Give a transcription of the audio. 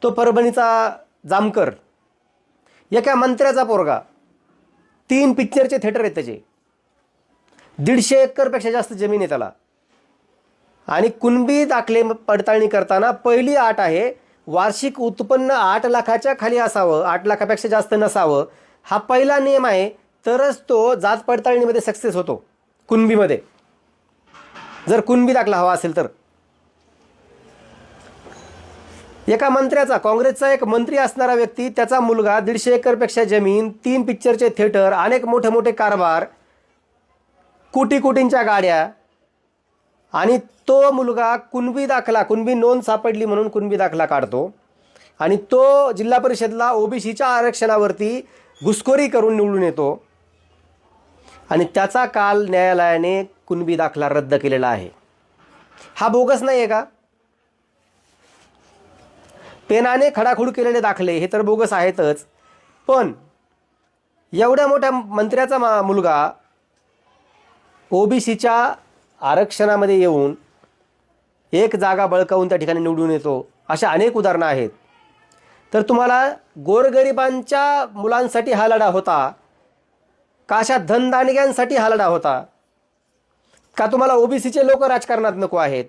तो परभणीचा जामकर, एका मंत्र्याचा पोरगा, 3 पिक्चरचे थिएटर आहेत त्याचे, 150 एकरपेक्षा जास्त जमीन आहे त्याला. आणि कुणबी दाखले पडताळणी करताना पहिली अट आहे, वार्षिक उत्पन्न 8 लाखाच्या खाली असावं, 8 लाखापेक्षा जास्त नसावं. हा पहिला नियम आहे, तरच तो जात पडताळणीमध्ये सक्सेस होतो कुणबीमध्ये, जर कुणबी दाखला हवा असेल तर. एका मंत्र्याचा, काँग्रेसचा एक मंत्री असणारा व्यक्ती, त्याचा मुलगा, 150 एकरपेक्षा जमीन, 3 पिक्चरचे थिएटर, अनेक मोठे मोठे कारभार, कोटी कोटींच्या गाड्या, आणि तो मुलगा कुणबी दाखला, कुणबी नोंद सापडली म्हणून कुणबी दाखला काढतो आणि तो जिल्हा परिषदला ओबीसीच्या आरक्षणावरती घुसखोरी करून निवडून येतो आणि त्याचा काल न्यायालयाने कुणबी दाखला रद्द केलेला आहे. हा बोगस नाही आहे का? पेनाने खडाखूड केलेले दाखले हे तर बोगस आहेतच, पण एवढ्या मोठ्या मंत्र्याचा मुलगा ओबीसीच्या आरक्षणामध्ये येऊन एक जागा बळकावून त्या ठिकाणी निवडून येतो, अशा अनेक उदाहरणं आहेत. तर तुम्हाला गोरगरिबांच्या मुलांसाठी हा लढा होता का अशा धनदांडग्यांसाठी हा लढा होता का? तुम्हाला ओबीसीचे लोक राजकारणात नको आहेत?